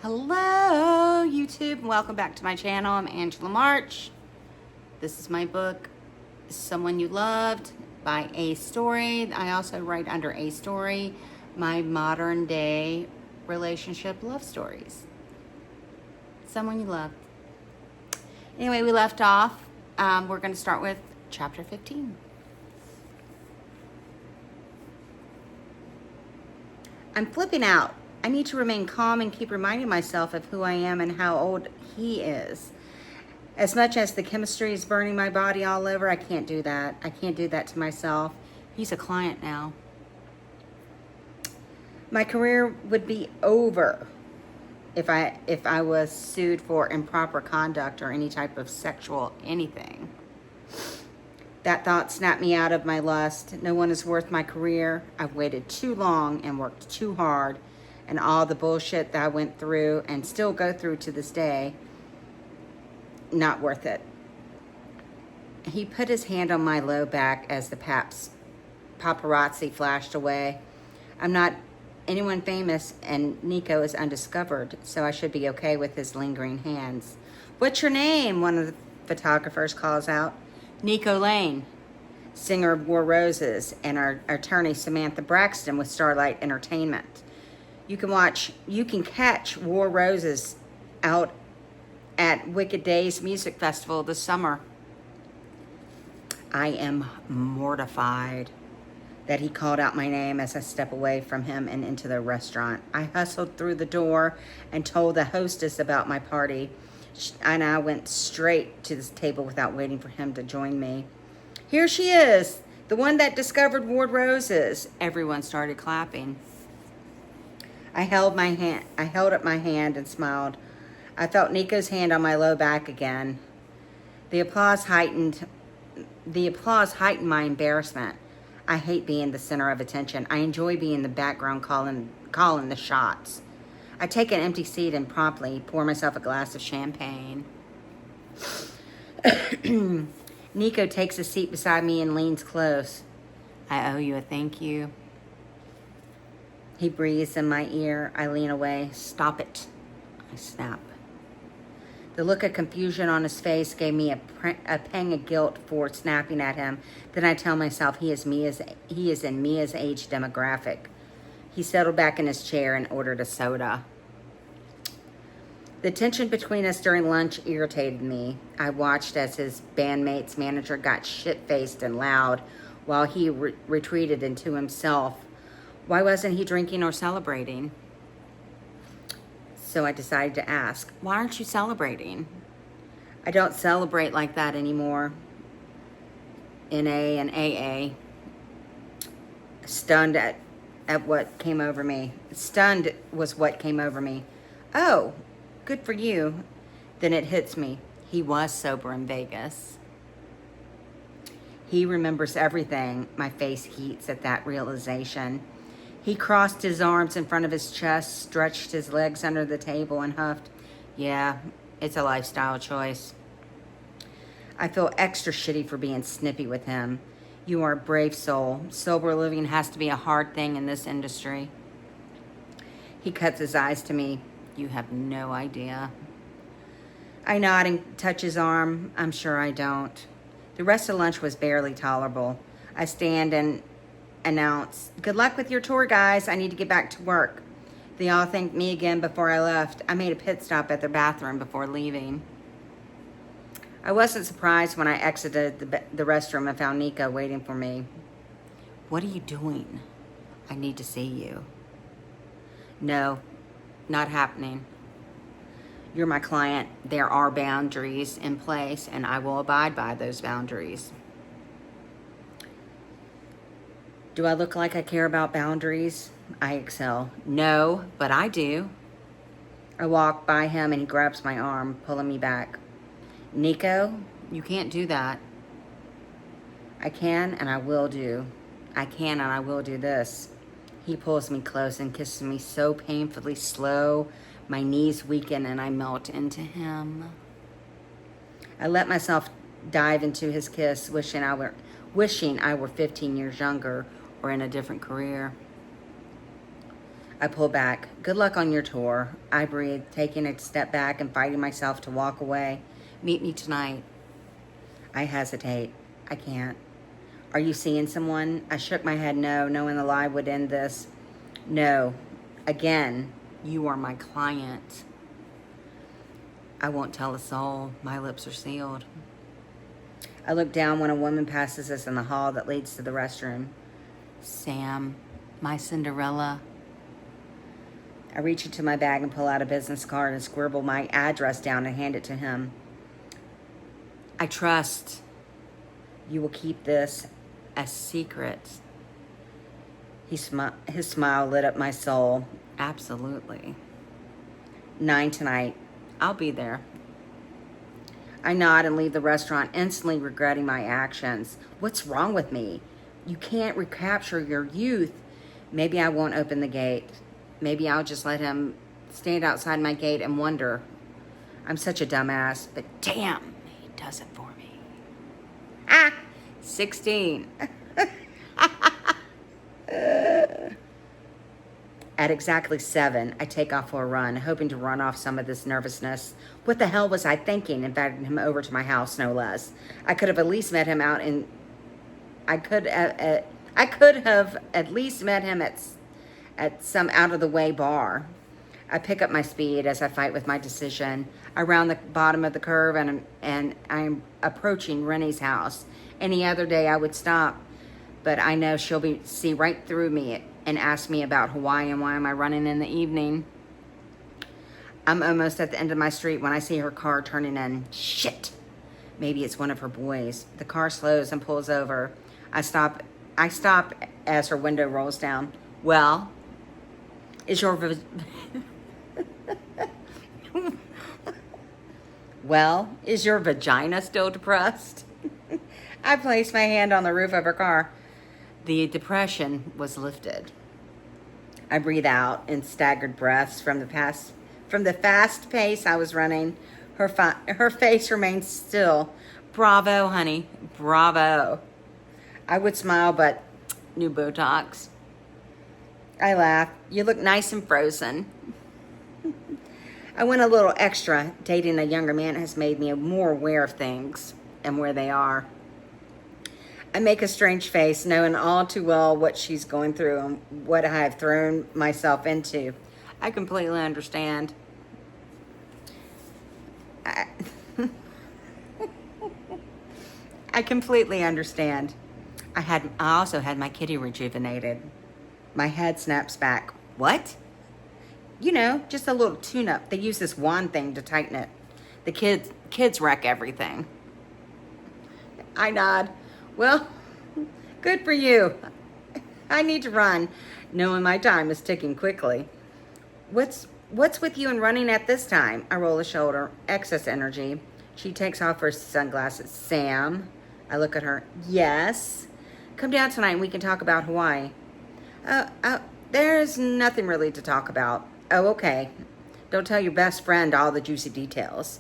Hello, YouTube, and welcome back to my channel. I'm Angela March. This is my book, Someone You Loved by A Story. I also write under A Story my modern day relationship love stories. Someone You Loved. Anyway, we left off. We're going to start with chapter 15. I'm flipping out. I need to remain calm and keep reminding myself of who I am and how old he is. As much as the chemistry is burning my body all over, I can't do that. I can't do that to myself. He's a client now. My career would be over if I was sued for improper conduct or any type of sexual anything. That thought snapped me out of my lust. No one is worth my career. I've waited too long and worked too hard, and all the bullshit that I went through and still go through to this day, not worth it. He put his hand on my low back as the paparazzi flashed away. I'm not anyone famous, and Nico is undiscovered, so I should be okay with his lingering hands. What's your name? One of the photographers calls out. Nico Lane, singer of War Roses, and our attorney Samantha Braxton with Starlight Entertainment. You can catch War Roses out at Wicked Days Music Festival this summer. I am mortified that he called out my name as I step away from him and into the restaurant. I hustled through the door and told the hostess about my party, and I went straight to this table without waiting for him to join me. Here she is, the one that discovered War Roses. Everyone started clapping. I held up my hand and smiled. I felt Nico's hand on my low back again. The applause heightened my embarrassment. I hate being the center of attention. I enjoy being in the background calling the shots. I take an empty seat and promptly pour myself a glass of champagne. Nico takes a seat beside me and leans close. I owe you a thank you. He breathes in my ear. I lean away. Stop it, I snap. The look of confusion on his face gave me a pang of guilt for snapping at him. Then I tell myself he is in Mia's age demographic. He settled back in his chair and ordered a soda. The tension between us during lunch irritated me. I watched as his bandmate's manager got shit-faced and loud while he retreated into himself. Why wasn't he drinking or celebrating? So I decided to ask, why aren't you celebrating? I don't celebrate like that anymore. NA and AA. Stunned at what came over me. Stunned was what came over me. Oh, good for you. Then it hits me. He was sober in Vegas. He remembers everything. My face heats at that realization. He crossed his arms in front of his chest, stretched his legs under the table, and huffed. Yeah, it's a lifestyle choice. I feel extra shitty for being snippy with him. You are a brave soul. Sober living has to be a hard thing in this industry. He cuts his eyes to me. You have no idea. I nod and touch his arm. I'm sure I don't. The rest of lunch was barely tolerable. I stand and announce, good luck with your tour, guys. I need to get back to work. They all thanked me again before I left. I made a pit stop at their bathroom before leaving. I wasn't surprised when I exited the restroom and found Nico waiting for me. What are you doing? I need to see you. No, not happening. You're my client. There are boundaries in place, and I will abide by those boundaries. Do I look like I care about boundaries? I exhale. No, but I do. I walk by him and he grabs my arm, pulling me back. Nico, you can't do that. I can and I will do. I can and I will do this. He pulls me close and kisses me so painfully slow, my knees weaken and I melt into him. I let myself dive into his kiss, wishing I were 15 years younger or in a different career. I pull back. Good luck on your tour. I breathe, taking a step back and fighting myself to walk away. Meet me tonight. I hesitate. I can't. Are you seeing someone? I shook my head no, knowing the lie would end this. No. Again, you are my client. I won't tell a soul. My lips are sealed. I look down when a woman passes us in the hall that leads to the restroom. Sam, my Cinderella. I reach into my bag and pull out a business card and scribble my address down and hand it to him. I trust you will keep this a secret. His smile lit up my soul. Absolutely. 9 tonight. I'll be there. I nod and leave the restaurant, instantly regretting my actions. What's wrong with me? You can't recapture your youth. Maybe I won't open the gate. Maybe I'll just let him stand outside my gate and wonder. I'm such a dumbass, but damn, he does it for me. 16. At exactly 7, I take off for a run, hoping to run off some of this nervousness. What the hell was I thinking, inviting him over to my house, no less? I could have at least met him out in... I could have at least met him at some out-of-the-way bar. I pick up my speed as I fight with my decision. I round the bottom of the curve and I'm approaching Rennie's house. Any other day I would stop, but I know she'll see right through me and ask me about Hawaii and why am I running in the evening. I'm almost at the end of my street when I see her car turning in. Shit! Maybe it's one of her boys. The car slows and pulls over. I stop as her window rolls down. Well, is your vagina still depressed? I placed my hand on the roof of her car. The depression was lifted. I breathe out in staggered breaths from the fast pace I was running. Her face remains still. Bravo, honey. Bravo. I would smile, but new Botox. I laugh. You look nice and frozen. I went a little extra. Dating a younger man has made me more aware of things and where they are. I make a strange face, knowing all too well what she's going through and what I have thrown myself into. I completely understand. I completely understand. I also had my kitty rejuvenated. My head snaps back. What? You know, just a little tune-up. They use this wand thing to tighten it. The kids wreck everything. I nod. Well, good for you. I need to run, knowing my time is ticking quickly. What's with you and running at this time? I roll a shoulder. Excess energy. She takes off her sunglasses. Sam, I look at her. Yes. Come down tonight and we can talk about Hawaii. There's nothing really to talk about. Oh, okay. Don't tell your best friend all the juicy details.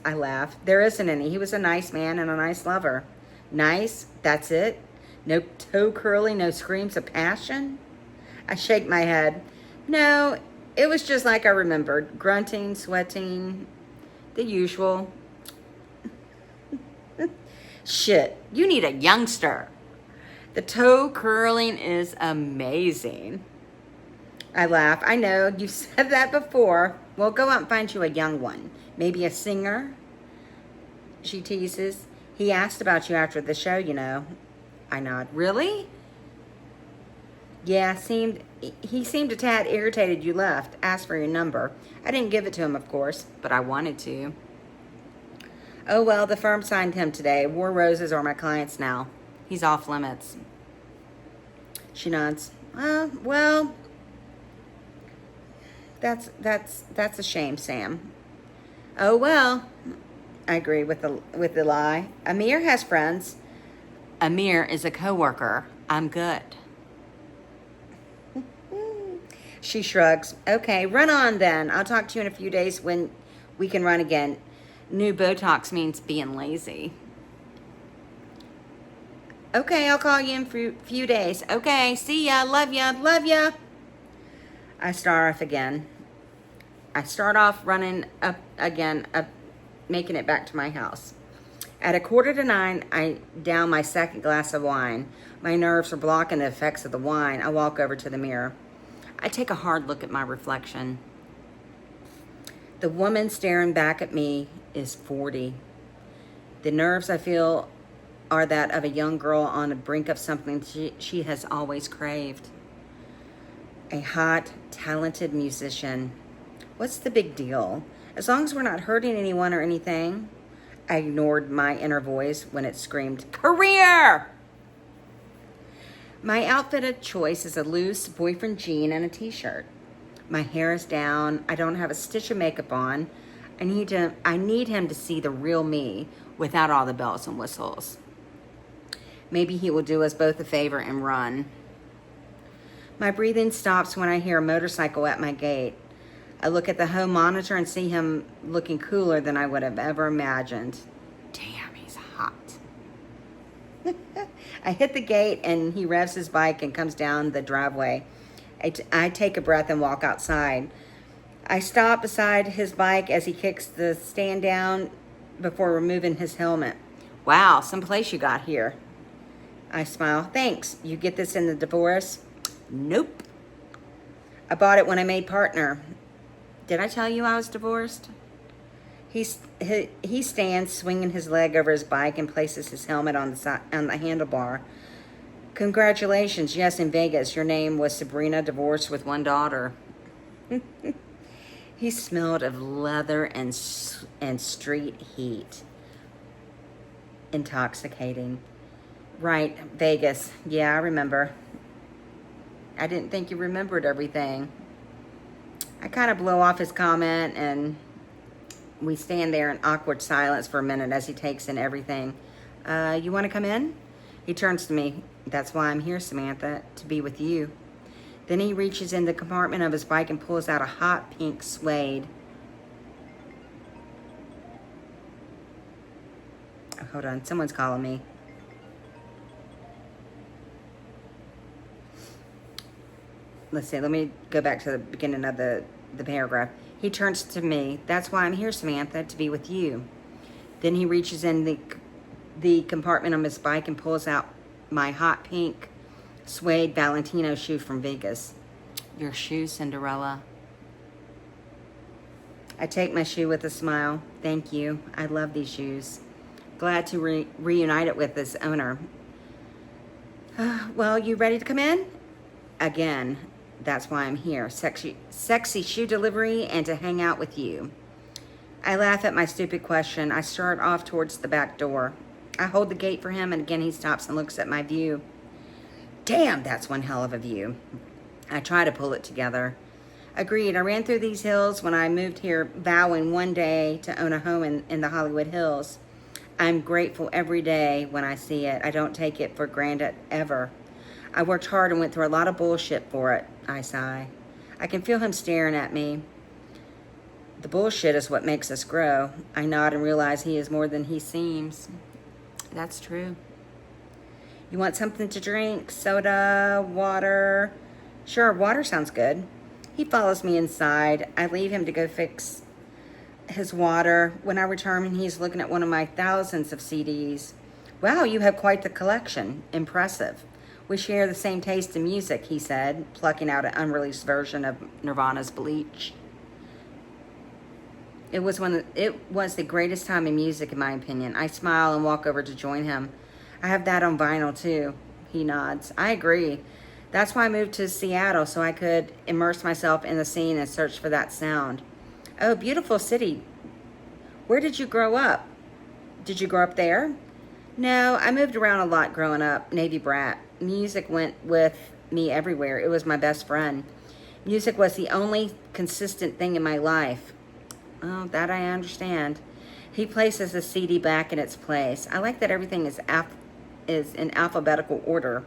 I laugh. There isn't any. He was a nice man and a nice lover. Nice? That's it? No toe curling, no screams of passion? I shake my head. No, it was just like I remembered. Grunting, sweating, the usual. Shit, you need a youngster. The toe curling is amazing. I laugh. I know, you've said that before. Well, go out and find you a young one. Maybe a singer? She teases. He asked about you after the show, you know. I nod. Really? Yeah, he seemed a tad irritated you left. Asked for your number. I didn't give it to him, of course, but I wanted to. Oh, well, the firm signed him today. War Roses are my clients now. He's off limits. She nods. Well, that's a shame, Sam. Oh, well. I agree with the lie. Amir has friends. Amir is a coworker. I'm good. She shrugs. Okay, run on then. I'll talk to you in a few days when we can run again. New Botox means being lazy. Okay, I'll call you in a few days. Okay, see ya. Love ya. Love ya. I start off again. I start off running up again, making it back to my house. At 8:45, I down my second glass of wine. My nerves are blocking the effects of the wine. I walk over to the mirror. I take a hard look at my reflection. The woman staring back at me is 40. The nerves I feel are that of a young girl on the brink of something she has always craved. A hot, talented musician. What's the big deal? As long as we're not hurting anyone or anything. I ignored my inner voice when it screamed, career! My outfit of choice is a loose boyfriend jean and a t-shirt. My hair is down. I don't have a stitch of makeup on. I need him to see the real me without all the bells and whistles. Maybe he will do us both a favor and run. My breathing stops when I hear a motorcycle at my gate. I look at the home monitor and see him looking cooler than I would have ever imagined. Damn, he's hot. I hit the gate and he revs his bike and comes down the driveway. I take a breath and walk outside. I stop beside his bike as he kicks the stand down before removing his helmet. Wow, someplace you got here. I smile. Thanks. You get this in the divorce? Nope. I bought it when I made partner. Did I tell you I was divorced? He stands swinging his leg over his bike and places his helmet on the handlebar. Congratulations. Yes, in Vegas, your name was Sabrina, divorced with one daughter. He smelled of leather and street heat. Intoxicating. Right, Vegas. Yeah, I remember. I didn't think you remembered everything. I kind of blow off his comment and we stand there in awkward silence for a minute as he takes in everything. You want to come in? He turns to me. That's why I'm here, Samantha, to be with you. Then he reaches in the compartment of his bike and pulls out a hot pink suede. Oh, hold on, someone's calling me. Let's see, let me go back to the beginning of the paragraph. He turns to me. That's why I'm here, Samantha, to be with you. Then he reaches in the compartment of his bike and pulls out my hot pink suede Valentino shoe from Vegas. Your shoe, Cinderella. I take my shoe with a smile. Thank you. I love these shoes. Glad to reunite it with this owner. Well, you ready to come in? Again, that's why I'm here. Sexy shoe delivery and to hang out with you. I laugh at my stupid question. I start off towards the back door. I hold the gate for him and again he stops and looks at my view. Damn, that's one hell of a view. I try to pull it together. Agreed, I ran through these hills when I moved here, vowing one day to own a home in the Hollywood Hills. I'm grateful every day when I see it. I don't take it for granted ever. I worked hard and went through a lot of bullshit for it, I sigh. I can feel him staring at me. The bullshit is what makes us grow. I nod and realize he is more than he seems. That's true. You want something to drink? Soda? Water? Sure, water sounds good. He follows me inside. I leave him to go fix his water. When I return, he's looking at one of my thousands of CDs. Wow, you have quite the collection. Impressive. We share the same taste in music, he said, plucking out an unreleased version of Nirvana's Bleach. It was the greatest time in music, in my opinion. I smile and walk over to join him. I have that on vinyl, too. He nods. I agree. That's why I moved to Seattle, so I could immerse myself in the scene and search for that sound. Oh, beautiful city. Where did you grow up? Did you grow up there? No, I moved around a lot growing up. Navy brat. Music went with me everywhere. It was my best friend. Music was the only consistent thing in my life. Oh, that I understand. He places the CD back in its place. I like that everything is in alphabetical order.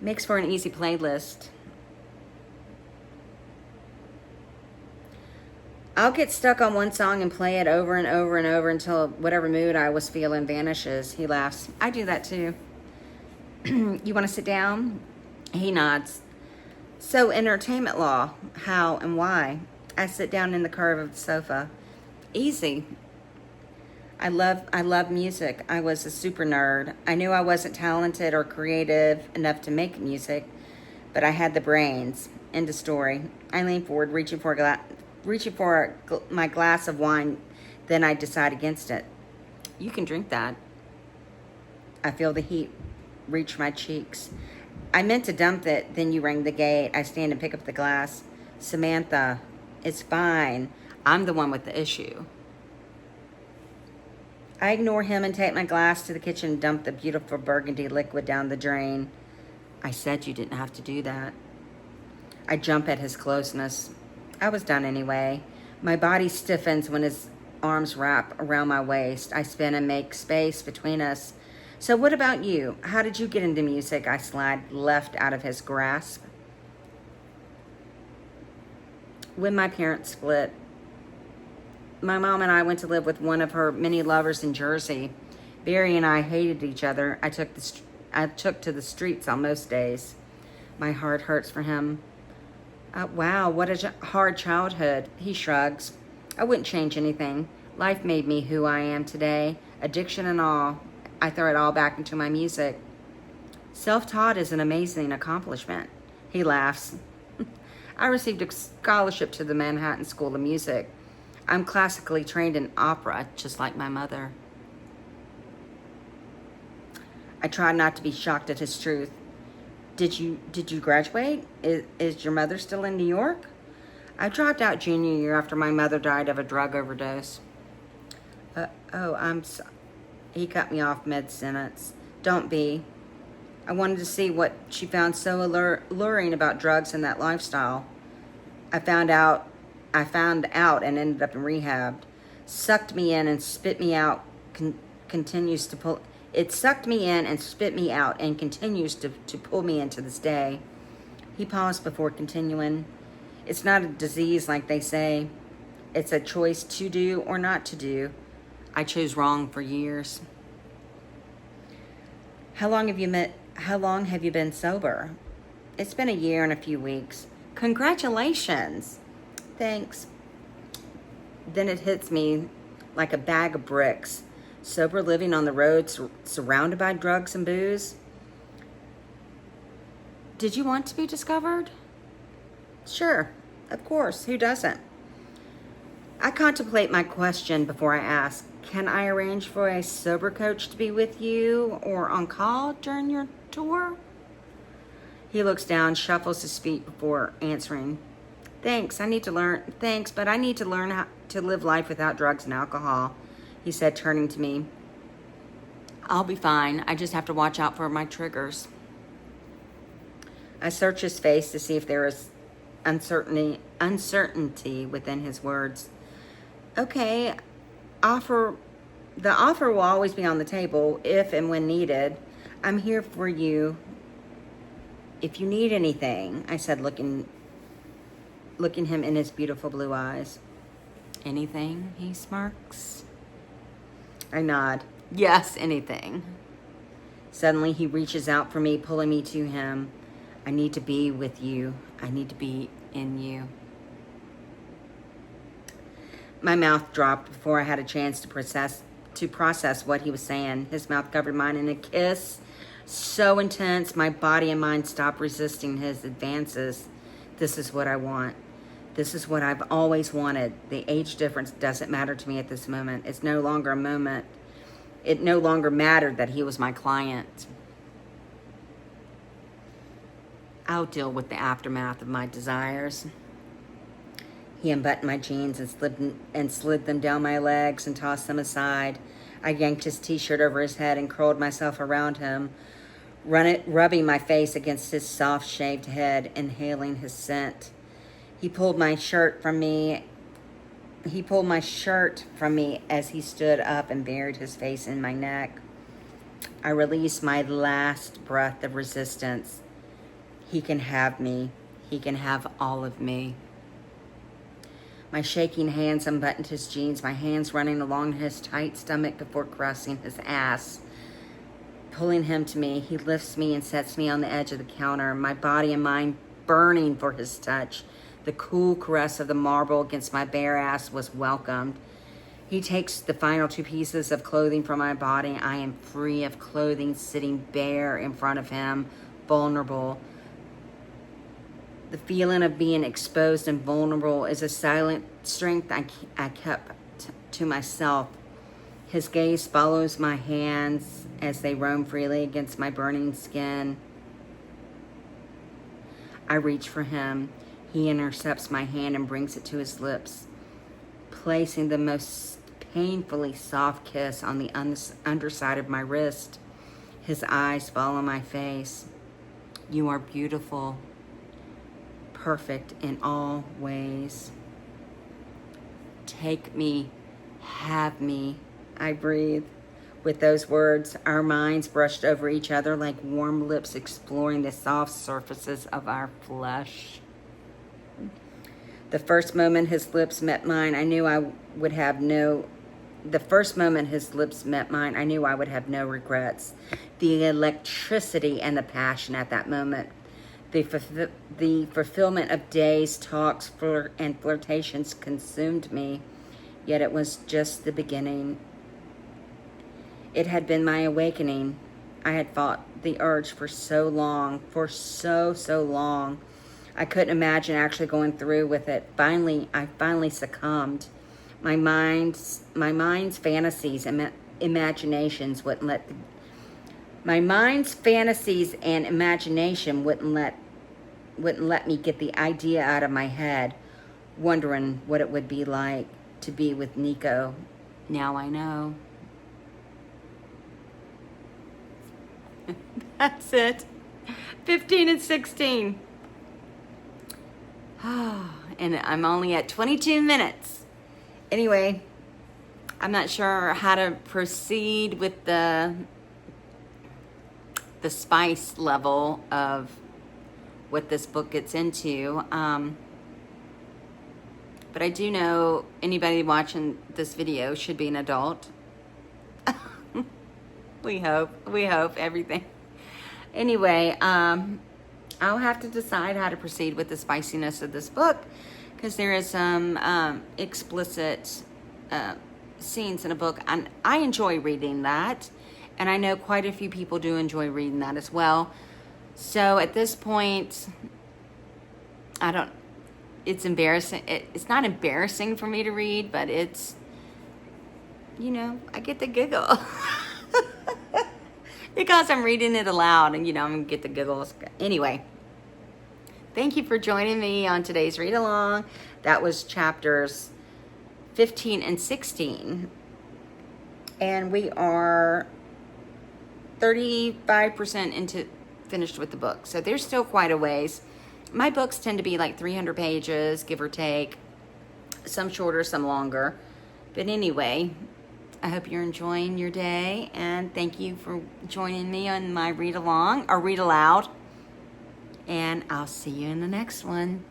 Makes for an easy playlist. I'll get stuck on one song and play it over and over and over until whatever mood I was feeling vanishes. He laughs. I do that too. You want to sit down? He nods. So, entertainment law, how and why? I sit down in the curve of the sofa. Easy. I love music. I was a super nerd. I knew I wasn't talented or creative enough to make music, but I had the brains. End of story. I lean forward, reaching for my glass of wine. Then I decide against it. You can drink that. I feel the heat reach my cheeks. I meant to dump it, then you ring the gate. I stand and pick up the glass. Samantha, it's fine. I'm the one with the issue. I ignore him and take my glass to the kitchen and dump the beautiful burgundy liquid down the drain. I said you didn't have to do that. I jump at his closeness. I was done anyway. My body stiffens when his arms wrap around my waist. I spin and make space between us. So what about you? How did you get into music? I slide left out of his grasp. When my parents split, my mom and I went to live with one of her many lovers in Jersey. Barry and I hated each other. I took to the streets on most days. My heart hurts for him. Wow, what a hard childhood. He shrugs. I wouldn't change anything. Life made me who I am today. Addiction and all. I throw it all back into my music. Self-taught is an amazing accomplishment. He laughs. I received a scholarship to the Manhattan School of Music. I'm classically trained in opera, just like my mother. I try not to be shocked at his truth. Did you graduate? Is your mother still in New York? I dropped out junior year after my mother died of a drug overdose. He cut me off mid-sentence. Don't be. I wanted to see what she found so alluring about drugs and that lifestyle. I found out and ended up in rehab. Sucked me in and spit me out. Continues to pull. It sucked me in and spit me out and continues to pull me in to this day. He paused before continuing. It's not a disease like they say. It's a choice to do or not to do. I chose wrong for years. How long have you been sober? It's been a year and a few weeks. Congratulations. Thanks. Then it hits me like a bag of bricks. Sober living on the road, surrounded by drugs and booze. Did you want to be discovered? Sure, of course. Who doesn't? I contemplate my question before I ask. Can I arrange for a sober coach to be with you or on call during your tour? He looks down, shuffles his feet before answering. Thanks, but I need to learn how to live life without drugs and alcohol, he said, turning to me. I'll be fine. I just have to watch out for my triggers. I search his face to see if there is uncertainty within his words. Okay, the offer will always be on the table if and when needed. I'm here for you if you need anything, I said, looking him in his beautiful blue eyes. Anything? He smirks. I nod. Yes, anything. Suddenly he reaches out for me, pulling me to him. I need to be with you. I need to be in you. My mouth dropped before I had a chance to process what he was saying. His mouth covered mine in a kiss so intense my body and mind stopped resisting his advances. This is what I want. This is what I've always wanted. The age difference doesn't matter to me at this moment. It's no longer a moment. It no longer mattered that he was my client. I'll deal with the aftermath of my desires. He unbuttoned my jeans and slid them down my legs and tossed them aside. I yanked his t-shirt over his head and curled myself around him, rubbing my face against his soft shaved head, inhaling his scent. He pulled my shirt from me as he stood up and buried his face in my neck. I released my last breath of resistance. He can have me. He can have all of me. My shaking hands unbuttoned his jeans, my hands running along his tight stomach before caressing his ass. Pulling him to me, he lifts me and sets me on the edge of the counter, my body and mind burning for his touch. The cool caress of the marble against my bare ass was welcomed. He takes the final 2 pieces of clothing from my body. I am free of clothing, sitting bare in front of him, vulnerable. The feeling of being exposed and vulnerable is a silent strength I kept to myself. His gaze follows my hands as they roam freely against my burning skin. I reach for him. He intercepts my hand and brings it to his lips, placing the most painfully soft kiss on the underside of my wrist. His eyes follow my face. You are beautiful, perfect in all ways. Take me, have me, I breathe. With those words, our minds brushed over each other like warm lips exploring the soft surfaces of our flesh. The first moment his lips met mine, I knew I would have no regrets. The electricity and the passion at that moment. The fulfillment of days, talks, and flirtations consumed me, yet it was just the beginning. It had been my awakening. I had fought the urge for so long, so long. I couldn't imagine actually going through with it. I finally succumbed. My mind's fantasies and imaginations wouldn't let me get the idea out of my head, wondering what it would be like to be with Nico. Now I know. That's it. 15 and 16. And I'm only at 22 minutes. Anyway, I'm not sure how to proceed with the spice level of what this book gets into. But I do know anybody watching this video should be an adult. We hope everything. Anyway, I'll have to decide how to proceed with the spiciness of this book, because there is some explicit scenes in a book, and I enjoy reading that, and I know quite a few people do enjoy reading that as well. So at this point, it's embarrassing. It's not embarrassing for me to read, but it's, I get the giggle. Because I'm reading it aloud, and I'm going to get the giggles. Anyway, thank you for joining me on today's read along. That was chapters 15 and 16. And we are 35% finished with the book. So there's still quite a ways. My books tend to be like 300 pages, give or take. Some shorter, some longer. But anyway, I hope you're enjoying your day, and thank you for joining me on my read along or read aloud. And I'll see you in the next one.